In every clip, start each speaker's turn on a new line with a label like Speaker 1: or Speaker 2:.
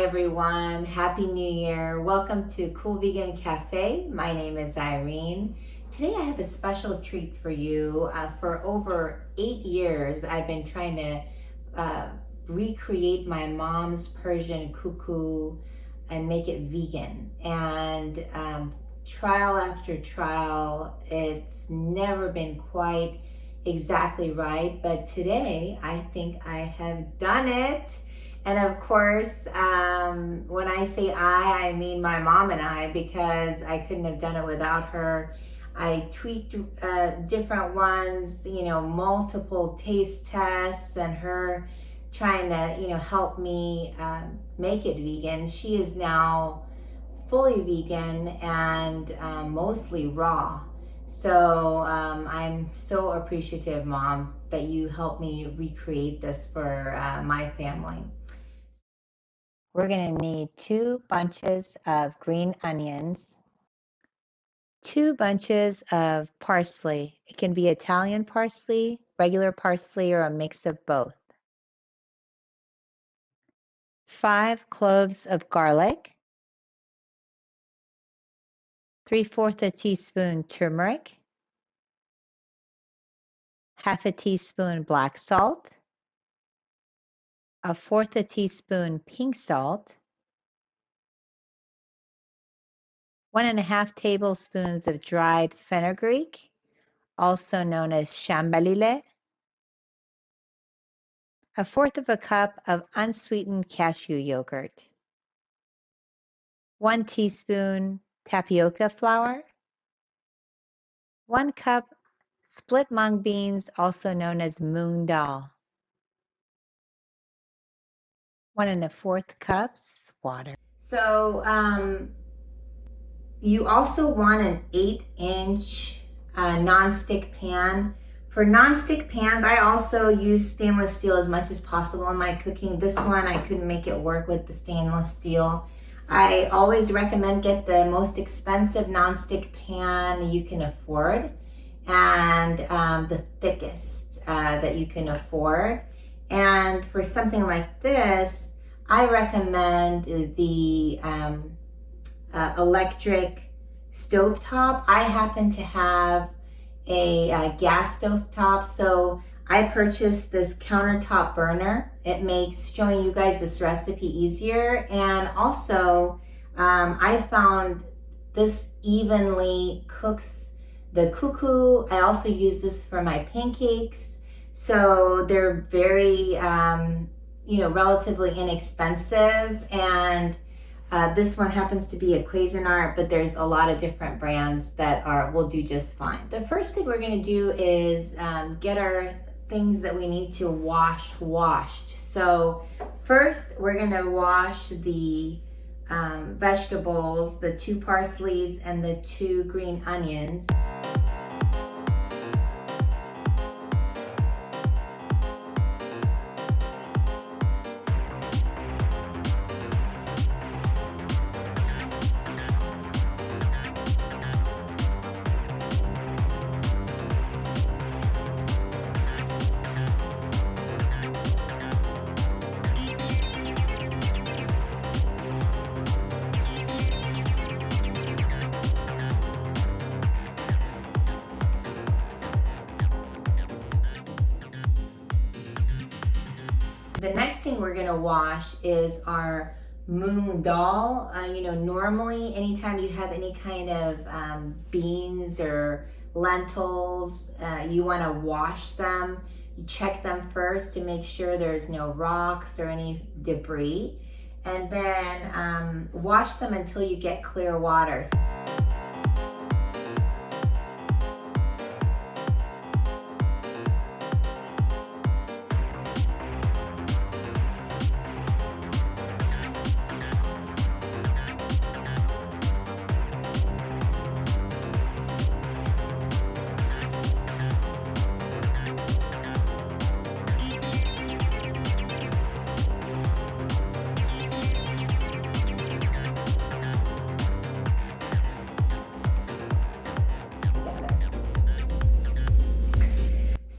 Speaker 1: everyone. Happy New Year. Welcome to Cool Vegan Cafe. My name is Irene. Today I have a special treat for you. For over 8 years, I've been trying to recreate my mom's Persian Kuku and make it vegan. And trial after trial, it's never been quite exactly right. But today, I think I have done it. And of course, when I say I mean my mom and I, because I couldn't have done it without her. I tweaked different ones, multiple taste tests, and her trying to, help me make it vegan. She is now fully vegan and mostly raw. So I'm so appreciative, Mom, that you helped me recreate this for my family. We're going to need 2 bunches of green onions, 2 bunches of parsley. It can be Italian parsley, regular parsley, or a mix of both. 5 cloves of garlic, 3/4 teaspoon turmeric, 1/2 teaspoon black salt, 1/4 teaspoon pink salt, 1½ tablespoons of dried fenugreek, also known as shambalile, 1/4 cup of unsweetened cashew yogurt, 1 teaspoon tapioca flour, 1 cup split mung beans, also known as moong dal, 1¼ cups water. So you also want an 8-inch non-stick pan. For non-stick pans, I also use stainless steel as much as possible in my cooking. This one, I couldn't make it work with the stainless steel. I always recommend get the most expensive non-stick pan you can afford, and the thickest that you can afford. And for something like this, I recommend the electric stovetop. I happen to have a gas stovetop, so I purchased this countertop burner. It makes showing you guys this recipe easier, and also I found this evenly cooks the kuku. I also use this for my pancakes, so they're very relatively inexpensive. And this one happens to be a Cuisinart, but there's a lot of different brands that will do just fine. The first thing we're going to do is get our things that we need to wash washed. So first we're going to wash the vegetables, the 2 parsleys and the 2 green onions. The next thing we're going to wash is our moong dal. Normally anytime you have any kind of beans or lentils, you want to wash them. You check them first to make sure there's no rocks or any debris, and then wash them until you get clear water.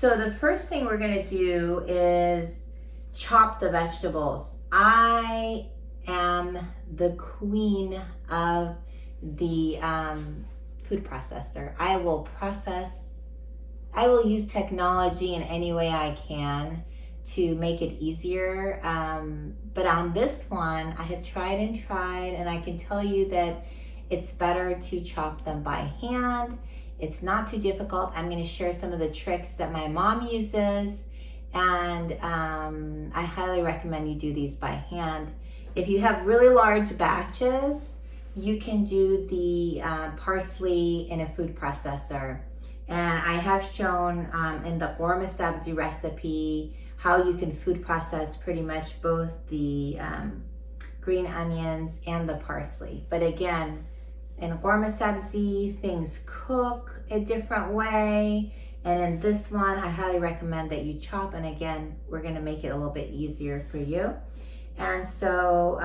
Speaker 1: So the first thing we're gonna do is chop the vegetables. I am the queen of the food processor. I will use technology in any way I can to make it easier. But on this one, I have tried, and I can tell you that it's better to chop them by hand. It's not too difficult. I'm going to share some of the tricks that my mom uses, and I highly recommend you do these by hand. If you have really large batches, you can do the parsley in a food processor. And I have shown in the Ghormeh Sabzi recipe how you can food process pretty much both the green onions and the parsley. But again, in Ghormeh Sabzi, things cook a different way. And in this one, I highly recommend that you chop. And again, we're gonna make it a little bit easier for you. And so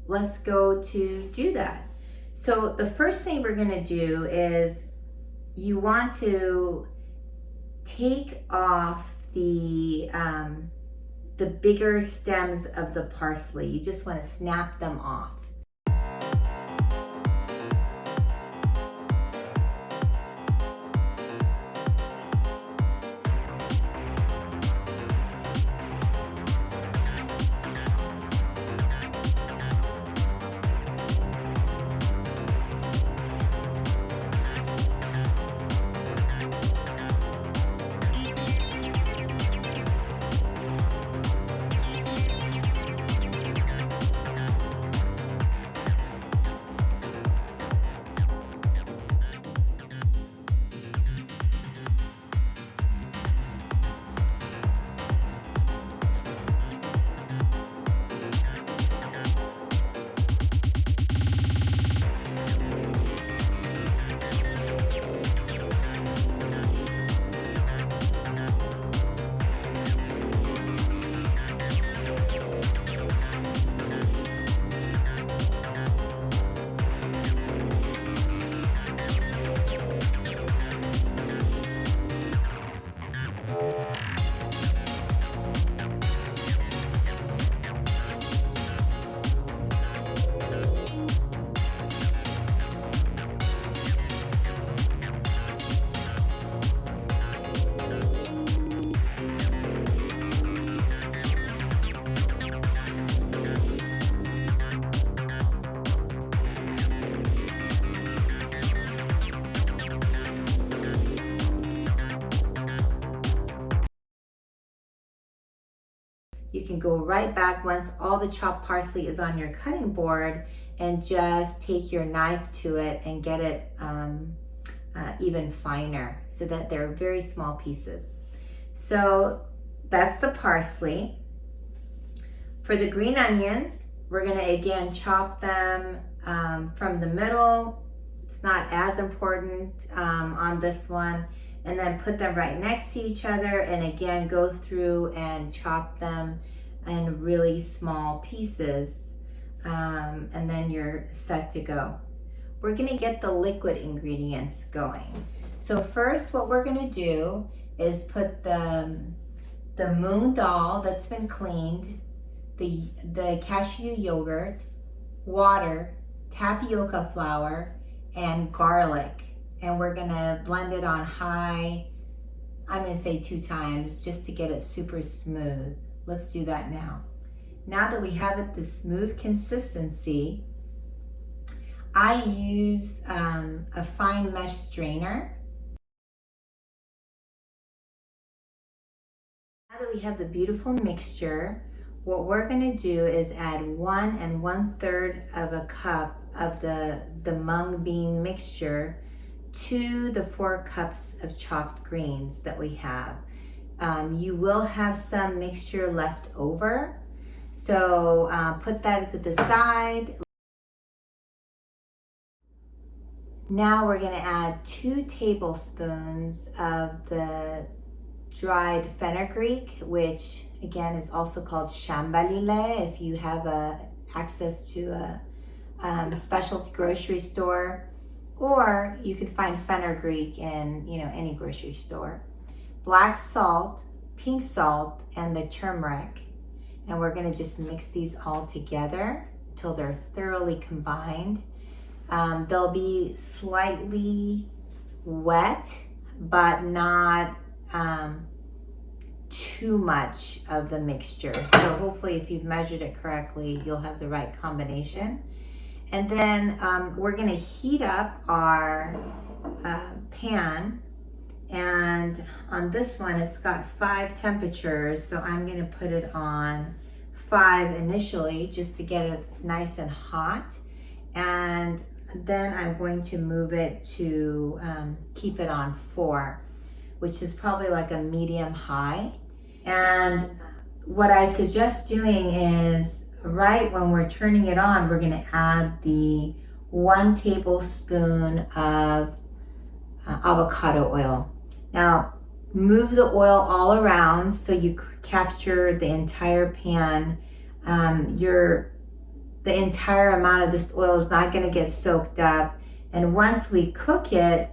Speaker 1: let's go to do that. So the first thing we're gonna do is you want to take off the bigger stems of the parsley. You just want to snap them off. You can go right back once all the chopped parsley is on your cutting board and just take your knife to it and get it even finer so that they're very small pieces. So that's the parsley. For the green onions, we're gonna again chop them from the middle. It's not as important on this one. And then put them right next to each other, and again go through and chop them in really small pieces, and then you're set to go. We're gonna get the liquid ingredients going. So first what we're gonna do is put the moong dal that's been cleaned, the cashew yogurt, water, tapioca flour, and garlic. And we're gonna blend it on high, I'm gonna say 2 times just to get it super smooth. Let's do that now. Now that we have it the smooth consistency, I use a fine mesh strainer. Now that we have the beautiful mixture, what we're gonna do is add 1 1/3 of a cup of the mung bean mixture to the 4 cups of chopped greens that we have. You will have some mixture left over, so put that to the side. Now we're gonna add 2 tablespoons of the dried fenugreek, which again is also called shambalile if you have access to a specialty grocery store. Or you can find fenugreek in any grocery store. Black salt, pink salt, and the turmeric. And we're gonna just mix these all together. till they're thoroughly combined. They'll be slightly wet, but not too much of the mixture. So hopefully if you've measured it correctly, you'll have the right combination. And then we're gonna heat up our pan. And on this one, it's got 5 temperatures. So I'm gonna put it on 5 initially, just to get it nice and hot. And then I'm going to move it to keep it on 4, which is probably like a medium high. And what I suggest doing is right when we're turning it on, we're gonna add the 1 tablespoon of avocado oil. Now, move the oil all around so you capture the entire pan. The entire amount of this oil is not gonna get soaked up. And once we cook it,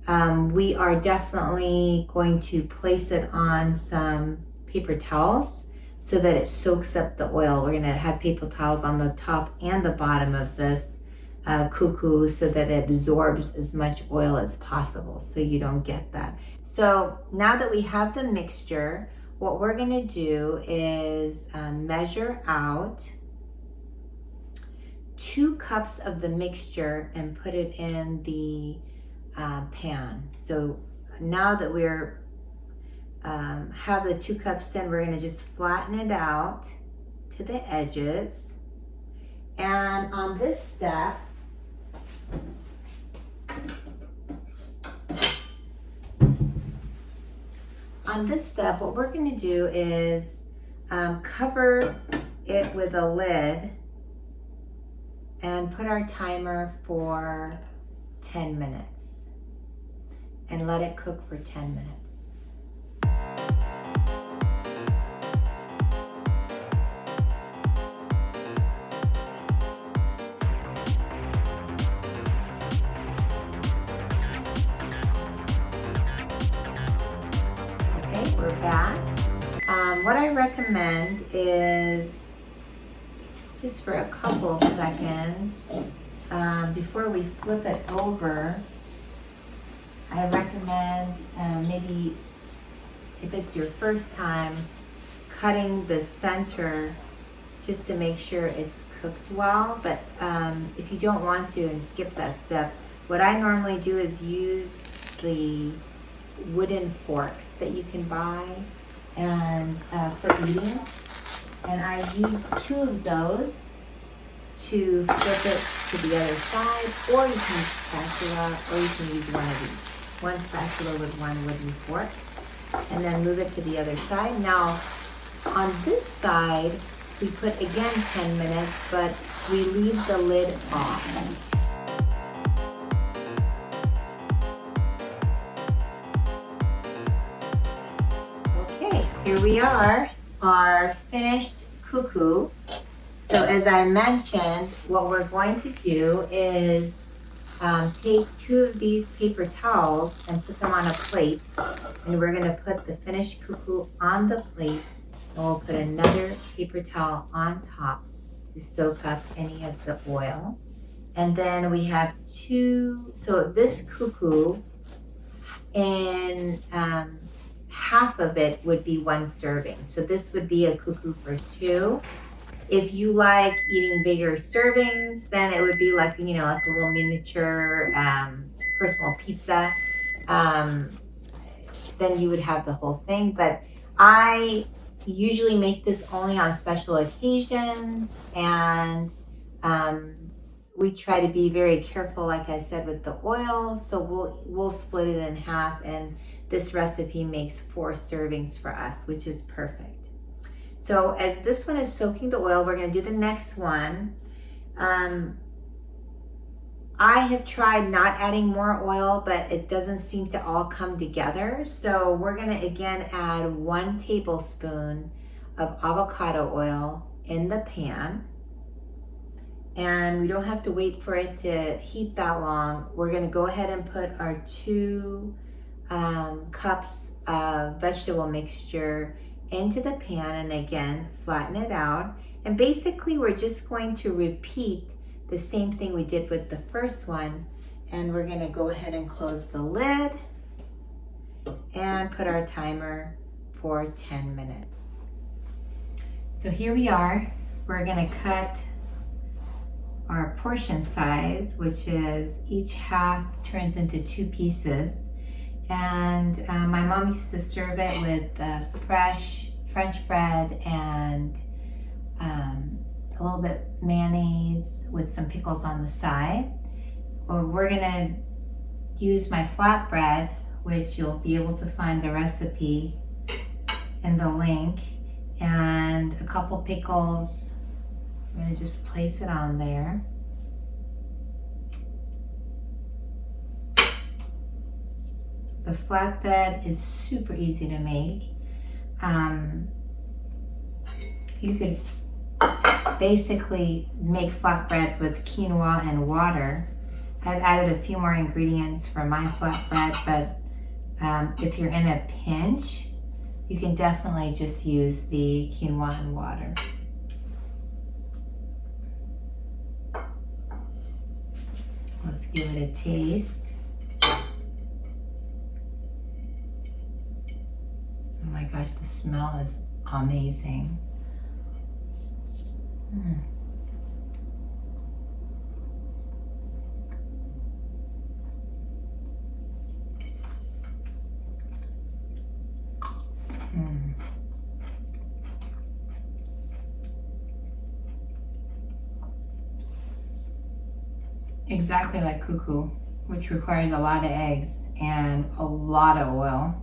Speaker 1: we are definitely going to place it on some paper towels so that it soaks up the oil. We're gonna have paper towels on the top and the bottom of this kuku so that it absorbs as much oil as possible so you don't get that. So now that we have the mixture, what we're gonna do is measure out 2 cups of the mixture and put it in the pan. So now that we're have the 2 cups in, we're gonna just flatten it out to the edges. And on this step, what we're gonna do is cover it with a lid and put our timer for 10 minutes and let it cook for 10 minutes. Okay, we're back. What I recommend is just for a couple of seconds before we flip it over, I recommend maybe if it's your first time, cutting the center just to make sure it's cooked well. But if you don't want to and skip that step, what I normally do is use the wooden forks that you can buy and for eating. And I use 2 of those to flip it to the other side, or you can use spatula, or you can use one of these. 1 spatula with 1 wooden fork, and then move it to the other side. Now, on this side, we put again 10 minutes, but we leave the lid off. Okay, here we are, our finished kuku. So as I mentioned, what we're going to do is take 2 of these paper towels and put them on a plate. And we're gonna put the finished kuku on the plate, and we'll put another paper towel on top to soak up any of the oil. And then we have 2, so this kuku, in half of it would be 1 serving. So this would be a kuku for 2. If you like eating bigger servings, then it would be like, you know, like a little miniature personal pizza. Then you would have the whole thing. But I usually make this only on special occasions, and we try to be very careful, like I said, with the oil. So we'll split it in half, and this recipe makes 4 servings for us, which is perfect. So as this one is soaking the oil, we're gonna do the next one. I have tried not adding more oil, but it doesn't seem to all come together. So we're gonna again add 1 tablespoon of avocado oil in the pan. And we don't have to wait for it to heat that long. We're gonna go ahead and put our 2 cups of vegetable mixture into the pan, and again, flatten it out. And basically, we're just going to repeat the same thing we did with the first one. And we're gonna go ahead and close the lid and put our timer for 10 minutes. So here we are. We're gonna cut our portion size, which is each half turns into 2 pieces. And my mom used to serve it with fresh French bread and a little bit mayonnaise with some pickles on the side. Well, we're gonna use my flatbread, which you'll be able to find the recipe in the link, and a couple pickles. I'm gonna just place it on there. The flatbread is super easy to make. You could basically make flatbread with quinoa and water. I've added a few more ingredients for my flatbread, but if you're in a pinch, you can definitely just use the quinoa and water. Let's give it a taste. Oh my gosh, the smell is amazing. Exactly like kuku, which requires a lot of eggs and a lot of oil.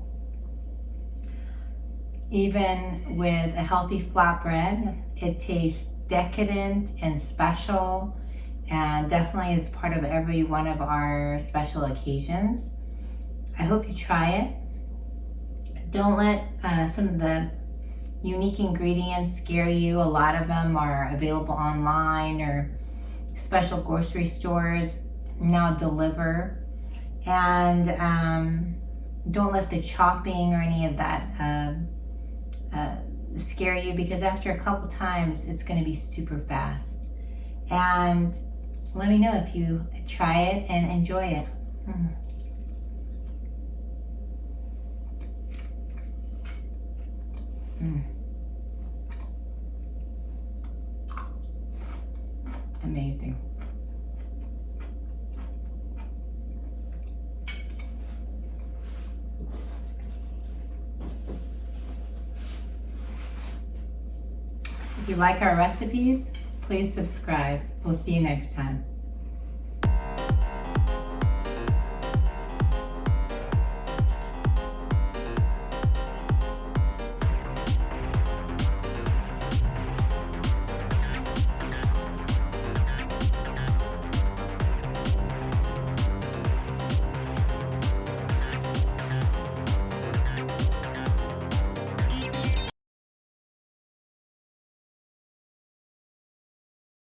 Speaker 1: Even with a healthy flatbread, it tastes decadent and special, and definitely is part of every one of our special occasions. I hope you try it. Don't let some of the unique ingredients scare you. A lot of them are available online, or special grocery stores now deliver. And don't let the chopping or any of that scare you, because after a couple times it's going to be super fast. And let me know if you try it and enjoy it. Amazing. If you like our recipes, please subscribe. We'll see you next time.